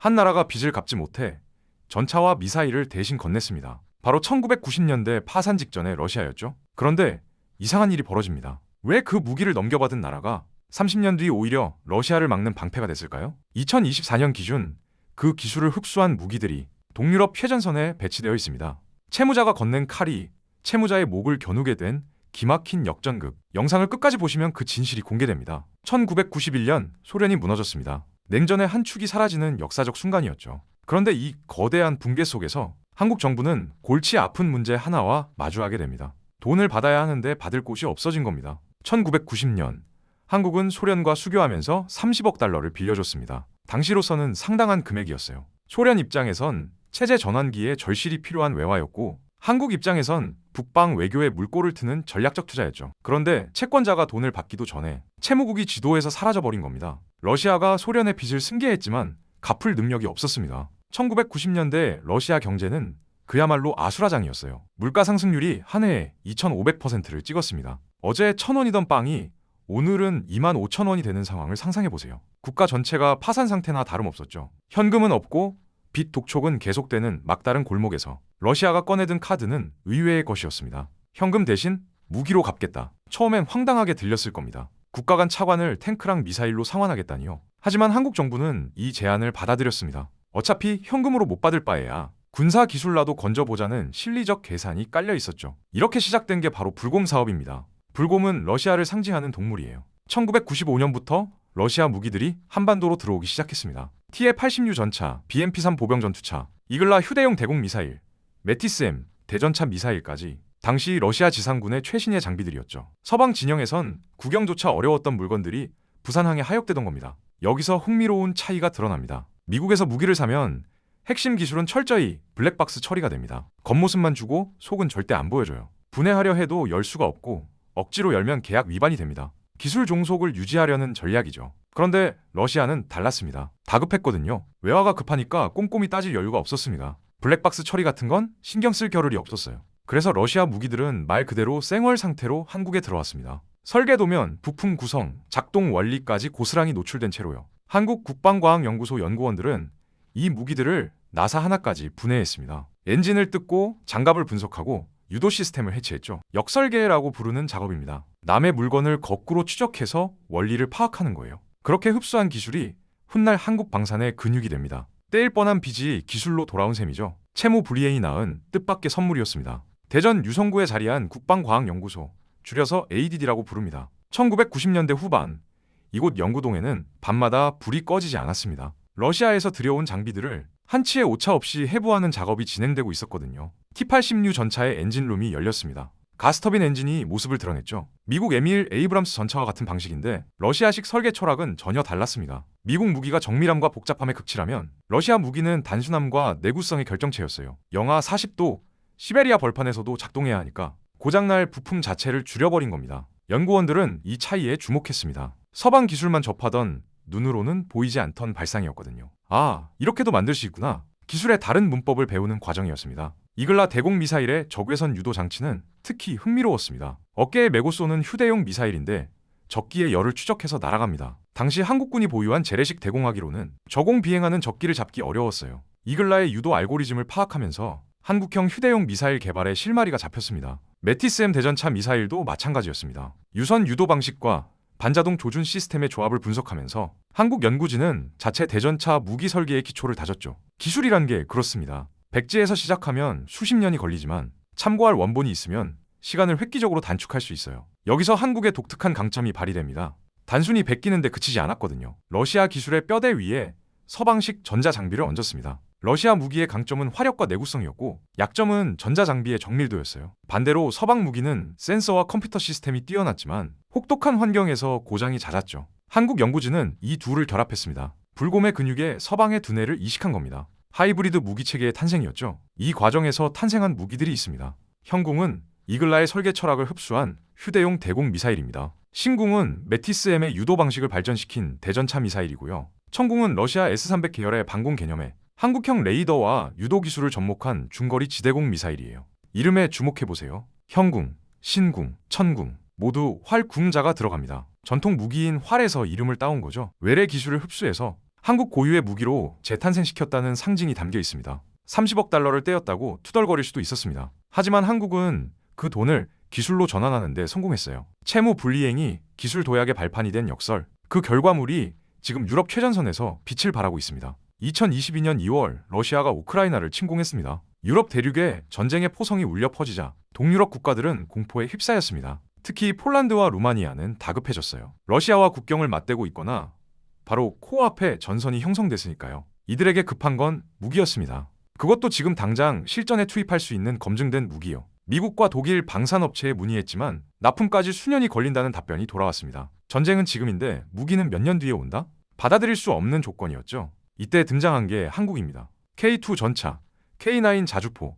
한 나라가 빚을 갚지 못해 전차와 미사일을 대신 건넸습니다. 바로 1990년대 파산 직전의 러시아였죠. 그런데 이상한 일이 벌어집니다. 왜 그 무기를 넘겨받은 나라가 30년 뒤 오히려 러시아를 막는 방패가 됐을까요? 2024년 기준 그 기술을 흡수한 무기들이 동유럽 최전선에 배치되어 있습니다. 채무자가 건넨 칼이 채무자의 목을 겨누게 된 기막힌 역전극. 영상을 끝까지 보시면 그 진실이 공개됩니다. 1991년 소련이 무너졌습니다. 냉전의 한 축이 사라지는 역사적 순간이었죠. 그런데 이 거대한 붕괴 속에서 한국 정부는 골치 아픈 문제 하나와 마주하게 됩니다. 돈을 받아야 하는데 받을 곳이 없어진 겁니다. 1990년 한국은 소련과 수교하면서 30억 달러를 빌려줬습니다. 당시로서는 상당한 금액이었어요. 소련 입장에선 체제 전환기에 절실히 필요한 외화였고 한국 입장에선 북방 외교에 물꼬를 트는 전략적 투자였죠. 그런데 채권자가 돈을 받기도 전에 채무국이 지도에서 사라져버린 겁니다. 러시아가 소련의 빚을 승계했지만 갚을 능력이 없었습니다. 1990년대 러시아 경제는 그야말로 아수라장이었어요. 물가 상승률이 한 해에 2,500%를 찍었습니다. 어제 1,000원이던 빵이 오늘은 25,000원이 되는 상황을 상상해보세요. 국가 전체가 파산 상태나 다름없었죠. 현금은 없고 빚 독촉은 계속되는 막다른 골목에서 러시아가 꺼내든 카드는 의외의 것이었습니다. 현금 대신 무기로 갚겠다. 처음엔 황당하게 들렸을 겁니다. 국가 간 차관을 탱크랑 미사일로 상환하겠다니요. 하지만 한국 정부는 이 제안을 받아들였습니다. 어차피 현금으로 못 받을 바에야 군사 기술라도 건져보자는 실리적 계산이 깔려 있었죠. 이렇게 시작된 게 바로 불곰 사업입니다. 불곰은 러시아를 상징하는 동물이에요. 1995년부터 러시아 무기들이 한반도로 들어오기 시작했습니다. TF-80U 전차, BMP-3 보병 전투차, 이글라 휴대용 대공 미사일, 메티스-M 대전차 미사일까지 당시 러시아 지상군의 최신의 장비들이었죠. 서방 진영에선 구경조차 어려웠던 물건들이 부산항에 하역되던 겁니다. 여기서 흥미로운 차이가 드러납니다. 미국에서 무기를 사면 핵심 기술은 철저히 블랙박스 처리가 됩니다. 겉모습만 주고 속은 절대 안 보여줘요. 분해하려 해도 열 수가 없고 억지로 열면 계약 위반이 됩니다. 기술 종속을 유지하려는 전략이죠. 그런데 러시아는 달랐습니다. 다급했거든요. 외화가 급하니까 꼼꼼히 따질 여유가 없었습니다. 블랙박스 처리 같은 건 신경 쓸 겨를이 없었어요. 그래서 러시아 무기들은 말 그대로 생얼 상태로 한국에 들어왔습니다. 설계도면, 부품 구성, 작동 원리까지 고스란히 노출된 채로요. 한국 국방과학연구소 연구원들은 이 무기들을 나사 하나까지 분해했습니다. 엔진을 뜯고 장갑을 분석하고 유도 시스템을 해체했죠. 역설계라고 부르는 작업입니다. 남의 물건을 거꾸로 추적해서 원리를 파악하는 거예요. 그렇게 흡수한 기술이 훗날 한국 방산의 근육이 됩니다. 떼일 뻔한 빚이 기술로 돌아온 셈이죠. 채무 불이행이 낳은 뜻밖의 선물이었습니다. 대전 유성구에 자리한 국방과학연구소, 줄여서 ADD라고 부릅니다. 1990년대 후반 이곳 연구동에는 밤마다 불이 꺼지지 않았습니다. 러시아에서 들여온 장비들을 한치의 오차 없이 해부하는 작업이 진행되고 있었거든요. T-80U 전차의 엔진룸이 열렸습니다. 가스터빈 엔진이 모습을 드러냈죠. 미국 에밀 에이브람스 전차와 같은 방식인데 러시아식 설계 철학은 전혀 달랐습니다. 미국 무기가 정밀함과 복잡함에 극치라면 러시아 무기는 단순함과 내구성의 결정체였어요. 영하 40도 시베리아 벌판에서도 작동해야 하니까 고장날 부품 자체를 줄여버린 겁니다. 연구원들은 이 차이에 주목했습니다. 서방 기술만 접하던 눈으로는 보이지 않던 발상이었거든요. 아, 이렇게도 만들 수 있구나. 기술의 다른 문법을 배우는 과정이었습니다. 이글라 대공 미사일의 적외선 유도 장치는 특히 흥미로웠습니다. 어깨에 메고 쏘는 휴대용 미사일인데 적기의 열을 추적해서 날아갑니다. 당시 한국군이 보유한 재래식 대공화기로는 저공 비행하는 적기를 잡기 어려웠어요. 이글라의 유도 알고리즘을 파악하면서 한국형 휴대용 미사일 개발에 실마리가 잡혔습니다. 메티스-M 대전차 미사일도 마찬가지였습니다. 유선 유도 방식과 반자동 조준 시스템의 조합을 분석하면서 한국 연구진은 자체 대전차 무기 설계의 기초를 다졌죠. 기술이란 게 그렇습니다. 백지에서 시작하면 수십 년이 걸리지만 참고할 원본이 있으면 시간을 획기적으로 단축할 수 있어요. 여기서 한국의 독특한 강점이 발휘됩니다. 단순히 베끼는데 그치지 않았거든요. 러시아 기술의 뼈대 위에 서방식 전자장비를 얹었습니다. 러시아 무기의 강점은 화력과 내구성이었고 약점은 전자장비의 정밀도였어요. 반대로 서방 무기는 센서와 컴퓨터 시스템이 뛰어났지만 혹독한 환경에서 고장이 잦았죠. 한국 연구진은 이 둘을 결합했습니다. 불곰의 근육에 서방의 두뇌를 이식한 겁니다. 하이브리드 무기체계의 탄생이었죠. 이 과정에서 탄생한 무기들이 있습니다. 현궁은 이글라의 설계 철학을 흡수한 휴대용 대공 미사일입니다. 신궁은 메티스-M의 유도 방식을 발전시킨 대전차 미사일이고요. 천궁은 러시아 S-300 계열의 방공 개념에 한국형 레이더와 유도 기술을 접목한 중거리 지대공 미사일이에요. 이름에 주목해보세요. 현궁, 신궁, 천궁 모두 활궁자가 들어갑니다. 전통 무기인 활에서 이름을 따온 거죠. 외래 기술을 흡수해서 한국 고유의 무기로 재탄생시켰다는 상징이 담겨 있습니다. 30억 달러를 떼었다고 투덜거릴 수도 있었습니다. 하지만 한국은 그 돈을 기술로 전환하는 데 성공했어요. 채무 분리행위, 기술 도약의 발판이 된 역설, 그 결과물이 지금 유럽 최전선에서 빛을 발하고 있습니다. 2022년 2월 러시아가 우크라이나를 침공했습니다. 유럽 대륙에 전쟁의 포성이 울려 퍼지자 동유럽 국가들은 공포에 휩싸였습니다. 특히 폴란드와 루마니아는 다급해졌어요. 러시아와 국경을 맞대고 있거나 바로 코앞에 전선이 형성됐으니까요. 이들에게 급한 건 무기였습니다. 그것도 지금 당장 실전에 투입할 수 있는 검증된 무기요. 미국과 독일 방산업체에 문의했지만 납품까지 수년이 걸린다는 답변이 돌아왔습니다. 전쟁은 지금인데 무기는 몇 년 뒤에 온다? 받아들일 수 없는 조건이었죠. 이때 등장한 게 한국입니다. K2 전차, K9 자주포,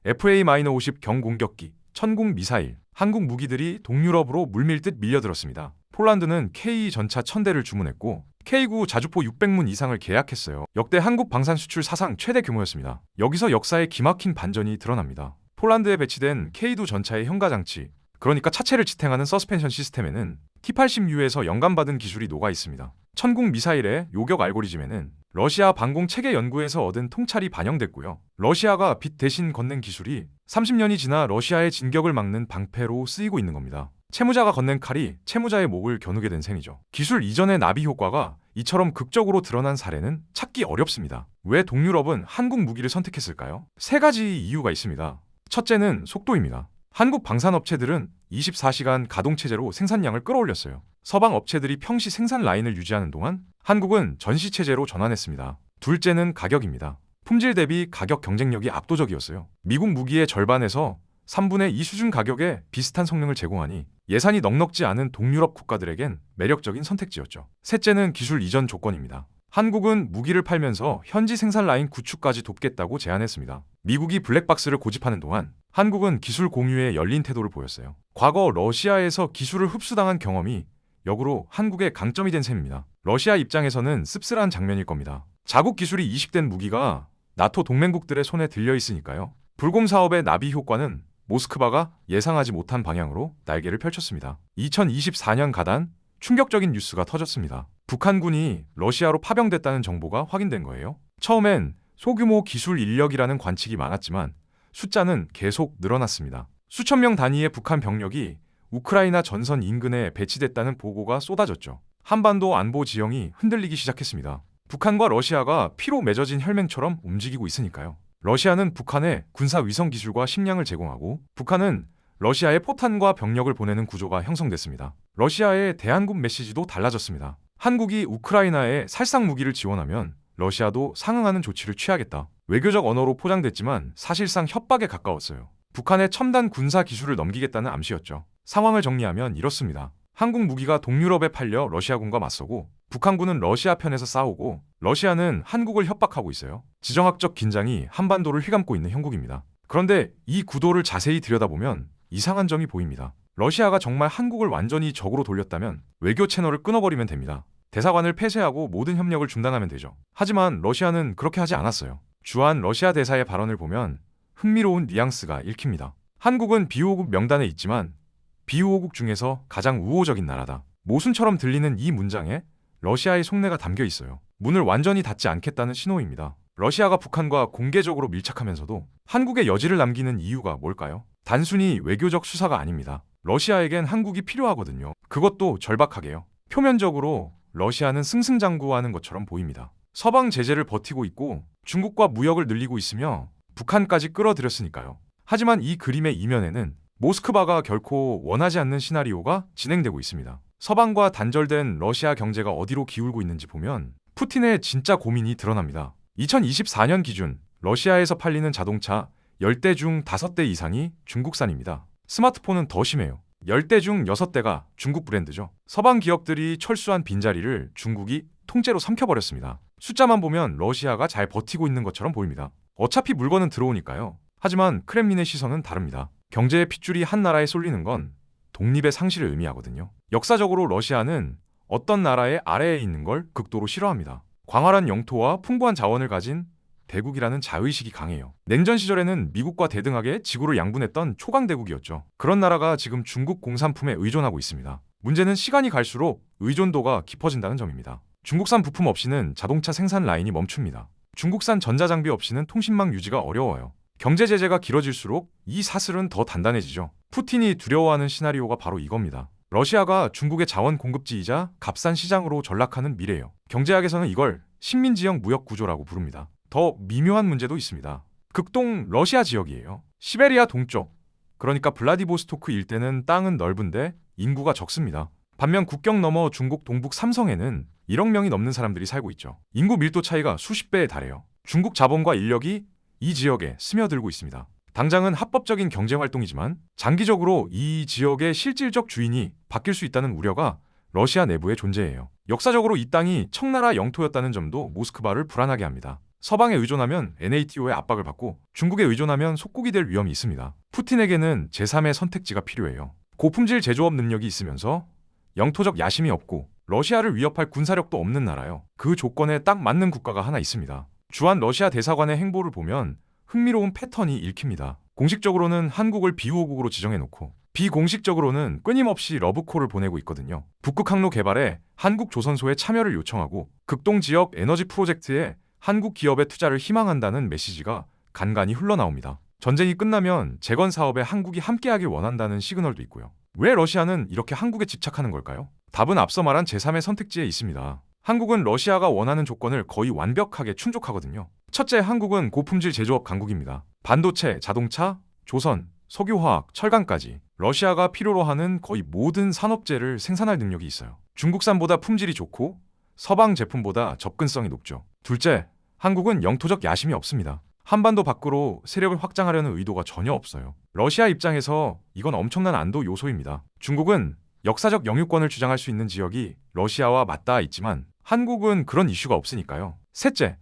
FA-50 경공격기, 천궁 미사일, 한국 무기들이 동유럽으로 물밀듯 밀려들었습니다. 폴란드는 K 전차 1000대를 주문했고 K9 자주포 600문 이상을 계약했어요. 역대 한국 방산 수출 사상 최대 규모였습니다. 여기서 역사의 기막힌 반전이 드러납니다. 폴란드에 배치된 K2 전차의 현가장치, 그러니까 차체를 지탱하는 서스펜션 시스템에는 T-80U에서 영감받은 기술이 녹아 있습니다. 천궁 미사일의 요격 알고리즘에는 러시아 방공체계 연구에서 얻은 통찰이 반영됐고요. 러시아가 빛 대신 건넨 기술이 30년이 지나 러시아의 진격을 막는 방패로 쓰이고 있는 겁니다. 채무자가 건넨 칼이 채무자의 목을 겨누게 된 셈이죠. 기술 이전의 나비 효과가 이처럼 극적으로 드러난 사례는 찾기 어렵습니다. 왜 동유럽은 한국 무기를 선택했을까요? 세 가지 이유가 있습니다. 첫째는 속도입니다. 한국 방산업체들은 24시간 가동체제로 생산량을 끌어올렸어요. 서방 업체들이 평시 생산 라인을 유지하는 동안 한국은 전시체제로 전환했습니다. 둘째는 가격입니다. 품질 대비 가격 경쟁력이 압도적이었어요. 미국 무기의 절반에서 3분의 2 수준 가격에 비슷한 성능을 제공하니 예산이 넉넉지 않은 동유럽 국가들에겐 매력적인 선택지였죠. 셋째는 기술 이전 조건입니다. 한국은 무기를 팔면서 현지 생산 라인 구축까지 돕겠다고 제안했습니다. 미국이 블랙박스를 고집하는 동안 한국은 기술 공유에 열린 태도를 보였어요. 과거 러시아에서 기술을 흡수당한 경험이 역으로 한국의 강점이 된 셈입니다. 러시아 입장에서는 씁쓸한 장면일 겁니다. 자국 기술이 이식된 무기가 나토 동맹국들의 손에 들려 있으니까요. 불곰 사업의 나비 효과는 모스크바가 예상하지 못한 방향으로 날개를 펼쳤습니다. 2024년 가단 충격적인 뉴스가 터졌습니다. 북한군이 러시아로 파병됐다는 정보가 확인된 거예요. 처음엔 소규모 기술 인력이라는 관측이 많았지만 숫자는 계속 늘어났습니다. 수천 명 단위의 북한 병력이 우크라이나 전선 인근에 배치됐다는 보고가 쏟아졌죠. 한반도 안보 지형이 흔들리기 시작했습니다. 북한과 러시아가 피로 맺어진 혈맹처럼 움직이고 있으니까요. 러시아는 북한에 군사 위성 기술과 식량을 제공하고 북한은 러시아에 포탄과 병력을 보내는 구조가 형성됐습니다. 러시아의 대한군 메시지도 달라졌습니다. 한국이 우크라이나에 살상 무기를 지원하면 러시아도 상응하는 조치를 취하겠다. 외교적 언어로 포장됐지만 사실상 협박에 가까웠어요. 북한의 첨단 군사 기술을 넘기겠다는 암시였죠. 상황을 정리하면 이렇습니다. 한국 무기가 동유럽에 팔려 러시아군과 맞서고 북한군은 러시아 편에서 싸우고 러시아는 한국을 협박하고 있어요. 지정학적 긴장이 한반도를 휘감고 있는 형국입니다. 그런데 이 구도를 자세히 들여다보면 이상한 점이 보입니다. 러시아가 정말 한국을 완전히 적으로 돌렸다면 외교 채널을 끊어버리면 됩니다. 대사관을 폐쇄하고 모든 협력을 중단하면 되죠. 하지만 러시아는 그렇게 하지 않았어요. 주한 러시아 대사의 발언을 보면 흥미로운 뉘앙스가 읽힙니다. 한국은 비호국 명단에 있지만 비호국 중에서 가장 우호적인 나라다. 모순처럼 들리는 이 문장에 러시아의 속내가 담겨 있어요. 문을 완전히 닫지 않겠다는 신호입니다. 러시아가 북한과 공개적으로 밀착하면서도 한국에 여지를 남기는 이유가 뭘까요? 단순히 외교적 수사가 아닙니다. 러시아에겐 한국이 필요하거든요. 그것도 절박하게요. 표면적으로 러시아는 승승장구하는 것처럼 보입니다. 서방 제재를 버티고 있고 중국과 무역을 늘리고 있으며 북한까지 끌어들였으니까요. 하지만 이 그림의 이면에는 모스크바가 결코 원하지 않는 시나리오가 진행되고 있습니다. 서방과 단절된 러시아 경제가 어디로 기울고 있는지 보면 푸틴의 진짜 고민이 드러납니다. 2024년 기준 러시아에서 팔리는 자동차 10대 중 5대 이상이 중국산입니다. 스마트폰은 더 심해요. 10대 중 6대가 중국 브랜드죠. 서방 기업들이 철수한 빈자리를 중국이 통째로 삼켜버렸습니다. 숫자만 보면 러시아가 잘 버티고 있는 것처럼 보입니다. 어차피 물건은 들어오니까요. 하지만 크렘린의 시선은 다릅니다. 경제의 핏줄이 한 나라에 쏠리는 건 독립의 상실을 의미하거든요. 역사적으로 러시아는 어떤 나라의 아래에 있는 걸 극도로 싫어합니다. 광활한 영토와 풍부한 자원을 가진 대국이라는 자의식이 강해요. 냉전 시절에는 미국과 대등하게 지구를 양분했던 초강대국이었죠. 그런 나라가 지금 중국 공산품에 의존하고 있습니다. 문제는 시간이 갈수록 의존도가 깊어진다는 점입니다. 중국산 부품 없이는 자동차 생산 라인이 멈춥니다. 중국산 전자장비 없이는 통신망 유지가 어려워요. 경제 제재가 길어질수록 이 사슬은 더 단단해지죠. 푸틴이 두려워하는 시나리오가 바로 이겁니다. 러시아가 중국의 자원 공급지이자 값싼 시장으로 전락하는 미래예요. 경제학에서는 이걸 식민지형 무역 구조라고 부릅니다. 더 미묘한 문제도 있습니다. 극동 러시아 지역이에요. 시베리아 동쪽, 그러니까 블라디보스토크 일대는 땅은 넓은데 인구가 적습니다. 반면 국경 너머 중국 동북 삼성에는 1억 명이 넘는 사람들이 살고 있죠. 인구 밀도 차이가 수십 배에 달해요. 중국 자본과 인력이 이 지역에 스며들고 있습니다. 당장은 합법적인 경제 활동이지만 장기적으로 이 지역의 실질적 주인이 바뀔 수 있다는 우려가 러시아 내부에 존재해요. 역사적으로 이 땅이 청나라 영토였다는 점도 모스크바를 불안하게 합니다. 서방에 의존하면 NATO의 압박을 받고 중국에 의존하면 속국이 될 위험이 있습니다. 푸틴에게는 제3의 선택지가 필요해요. 고품질 제조업 능력이 있으면서 영토적 야심이 없고 러시아를 위협할 군사력도 없는 나라요. 그 조건에 딱 맞는 국가가 하나 있습니다. 주한 러시아 대사관의 행보를 보면 흥미로운 패턴이 읽힙니다. 공식적으로는 한국을 비호국으로 지정해놓고 비공식적으로는 끊임없이 러브콜을 보내고 있거든요. 북극 항로 개발에 한국 조선소의 참여를 요청하고 극동 지역 에너지 프로젝트에 한국 기업의 투자를 희망한다는 메시지가 간간히 흘러나옵니다. 전쟁이 끝나면 재건 사업에 한국이 함께하길 원한다는 시그널도 있고요. 왜 러시아는 이렇게 한국에 집착하는 걸까요? 답은 앞서 말한 제3의 선택지에 있습니다. 한국은 러시아가 원하는 조건을 거의 완벽하게 충족하거든요. 첫째, 한국은 고품질 제조업 강국입니다. 반도체, 자동차, 조선, 석유화학, 철강까지 러시아가 필요로 하는 거의 모든 산업재를 생산할 능력이 있어요. 중국산보다 품질이 좋고 서방 제품보다 접근성이 높죠. 둘째, 한국은 영토적 야심이 없습니다. 한반도 밖으로 세력을 확장하려는 의도가 전혀 없어요. 러시아 입장에서 이건 엄청난 안도 요소입니다. 중국은 역사적 영유권을 주장할 수 있는 지역이 러시아와 맞닿아 있지만 한국은 그런 이슈가 없으니까요. 셋째,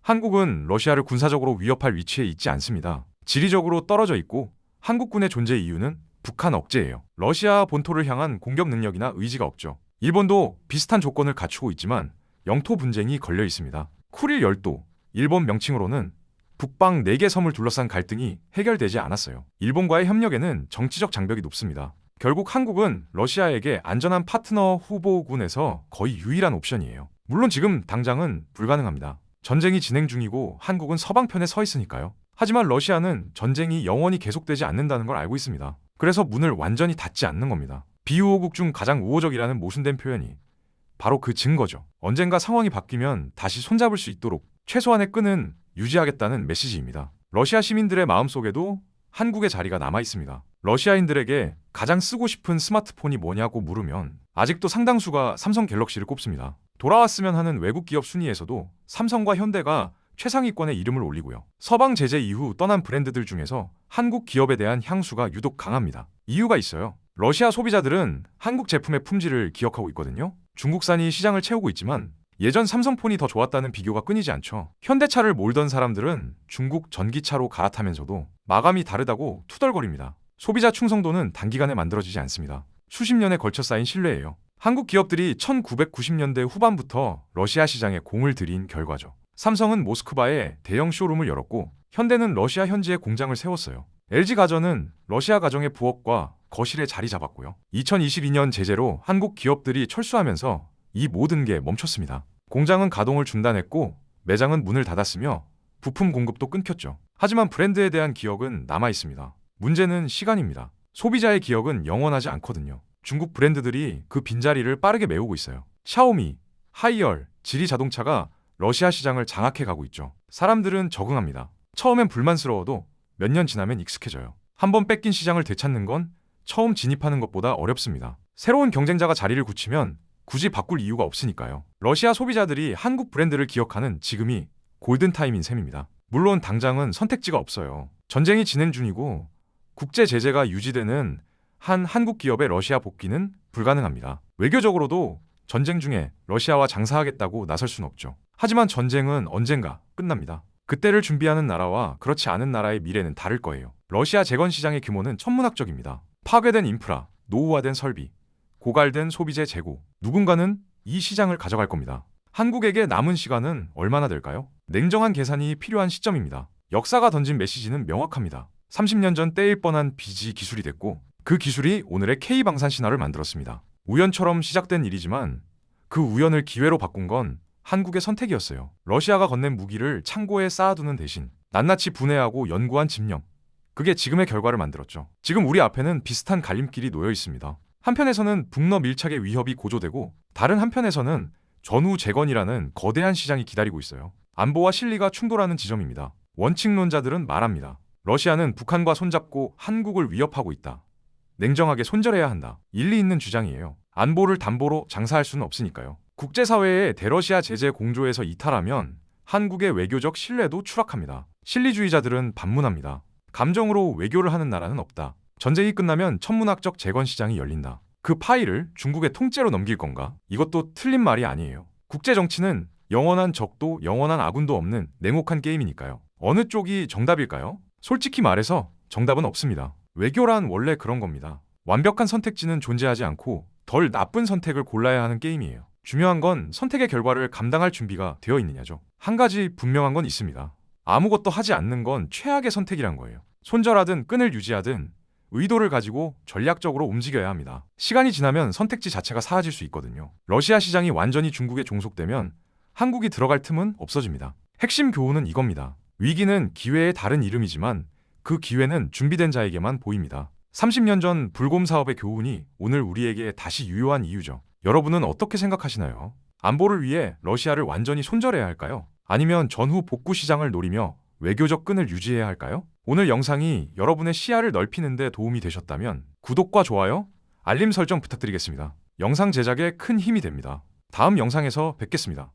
한국은 러시아를 군사적으로 위협할 위치에 있지 않습니다. 지리적으로 떨어져 있고 한국군의 존재 이유는 북한 억제예요. 러시아 본토를 향한 공격 능력이나 의지가 없죠. 일본도 비슷한 조건을 갖추고 있지만 영토 분쟁이 걸려 있습니다. 쿠릴 열도, 일본 명칭으로는 북방 4개 섬을 둘러싼 갈등이 해결되지 않았어요. 일본과의 협력에는 정치적 장벽이 높습니다. 결국 한국은 러시아에게 안전한 파트너 후보군에서 거의 유일한 옵션이에요. 물론 지금 당장은 불가능합니다. 전쟁이 진행 중이고 한국은 서방편에 서 있으니까요. 하지만 러시아는 전쟁이 영원히 계속되지 않는다는 걸 알고 있습니다. 그래서 문을 완전히 닫지 않는 겁니다. 비우호국 중 가장 우호적이라는 모순된 표현이 바로 그 증거죠. 언젠가 상황이 바뀌면 다시 손잡을 수 있도록 최소한의 끈은 유지하겠다는 메시지입니다. 러시아 시민들의 마음속에도 한국의 자리가 남아 있습니다. 러시아인들에게 가장 쓰고 싶은 스마트폰이 뭐냐고 물으면 아직도 상당수가 삼성 갤럭시를 꼽습니다. 돌아왔으면 하는 외국 기업 순위에서도 삼성과 현대가 최상위권에 이름을 올리고요. 서방 제재 이후 떠난 브랜드들 중에서 한국 기업에 대한 향수가 유독 강합니다. 이유가 있어요. 러시아 소비자들은 한국 제품의 품질을 기억하고 있거든요. 중국산이 시장을 채우고 있지만 예전 삼성폰이 더 좋았다는 비교가 끊이지 않죠. 현대차를 몰던 사람들은 중국 전기차로 갈아타면서도 마감이 다르다고 투덜거립니다. 소비자 충성도는 단기간에 만들어지지 않습니다. 수십 년에 걸쳐 쌓인 신뢰예요. 한국 기업들이 1990년대 후반부터 러시아 시장에 공을 들인 결과죠. 삼성은 모스크바에 대형 쇼룸을 열었고 현대는 러시아 현지에 공장을 세웠어요. LG가전은 러시아 가정의 부엌과 거실에 자리 잡았고요. 2022년 제재로 한국 기업들이 철수하면서 이 모든 게 멈췄습니다. 공장은 가동을 중단했고 매장은 문을 닫았으며 부품 공급도 끊겼죠. 하지만 브랜드에 대한 기억은 남아 있습니다. 문제는 시간입니다. 소비자의 기억은 영원하지 않거든요. 중국 브랜드들이 그 빈자리를 빠르게 메우고 있어요. 샤오미, 하이얼, 지리 자동차가 러시아 시장을 장악해 가고 있죠. 사람들은 적응합니다. 처음엔 불만스러워도 몇 년 지나면 익숙해져요. 한번 뺏긴 시장을 되찾는 건 처음 진입하는 것보다 어렵습니다. 새로운 경쟁자가 자리를 굳히면 굳이 바꿀 이유가 없으니까요. 러시아 소비자들이 한국 브랜드를 기억하는 지금이 골든타임인 셈입니다. 물론 당장은 선택지가 없어요. 전쟁이 진행 중이고 국제 제재가 유지되는 한 한국 기업의 러시아 복귀는 불가능합니다. 외교적으로도 전쟁 중에 러시아와 장사하겠다고 나설 수는 없죠. 하지만 전쟁은 언젠가 끝납니다. 그때를 준비하는 나라와 그렇지 않은 나라의 미래는 다를 거예요. 러시아 재건 시장의 규모는 천문학적입니다. 파괴된 인프라, 노후화된 설비, 고갈된 소비재 재고, 누군가는 이 시장을 가져갈 겁니다. 한국에게 남은 시간은 얼마나 될까요? 냉정한 계산이 필요한 시점입니다. 역사가 던진 메시지는 명확합니다. 30년 전 떼일 뻔한 빚이 기술이 됐고 그 기술이 오늘의 K방산 신화를 만들었습니다. 우연처럼 시작된 일이지만 그 우연을 기회로 바꾼 건 한국의 선택이었어요. 러시아가 건넨 무기를 창고에 쌓아두는 대신 낱낱이 분해하고 연구한 집념. 그게 지금의 결과를 만들었죠. 지금 우리 앞에는 비슷한 갈림길이 놓여 있습니다. 한편에서는 북러 밀착의 위협이 고조되고 다른 한편에서는 전후 재건이라는 거대한 시장이 기다리고 있어요. 안보와 실리가 충돌하는 지점입니다. 원칙론자들은 말합니다. 러시아는 북한과 손잡고 한국을 위협하고 있다. 냉정하게 손절해야 한다. 일리 있는 주장이에요. 안보를 담보로 장사할 수는 없으니까요. 국제사회의 대러시아 제재 공조에서 이탈하면 한국의 외교적 신뢰도 추락합니다. 실리주의자들은 반문합니다. 감정으로 외교를 하는 나라는 없다. 전쟁이 끝나면 천문학적 재건 시장이 열린다. 그 파일을 중국의 통째로 넘길 건가? 이것도 틀린 말이 아니에요. 국제 정치는 영원한 적도 영원한 아군도 없는 냉혹한 게임이니까요. 어느 쪽이 정답일까요? 솔직히 말해서 정답은 없습니다. 외교란 원래 그런 겁니다. 완벽한 선택지는 존재하지 않고 덜 나쁜 선택을 골라야 하는 게임이에요. 중요한 건 선택의 결과를 감당할 준비가 되어 있느냐죠. 한 가지 분명한 건 있습니다. 아무것도 하지 않는 건 최악의 선택이란 거예요. 손절하든 끈을 유지하든 의도를 가지고 전략적으로 움직여야 합니다. 시간이 지나면 선택지 자체가 사라질 수 있거든요. 러시아 시장이 완전히 중국에 종속되면 한국이 들어갈 틈은 없어집니다. 핵심 교훈은 이겁니다. 위기는 기회의 다른 이름이지만 그 기회는 준비된 자에게만 보입니다. 30년 전 불곰 사업의 교훈이 오늘 우리에게 다시 유효한 이유죠. 여러분은 어떻게 생각하시나요? 안보를 위해 러시아를 완전히 손절해야 할까요? 아니면 전후 복구 시장을 노리며 외교적 끈을 유지해야 할까요? 오늘 영상이 여러분의 시야를 넓히는 데 도움이 되셨다면 구독과 좋아요, 알림 설정 부탁드리겠습니다. 영상 제작에 큰 힘이 됩니다. 다음 영상에서 뵙겠습니다.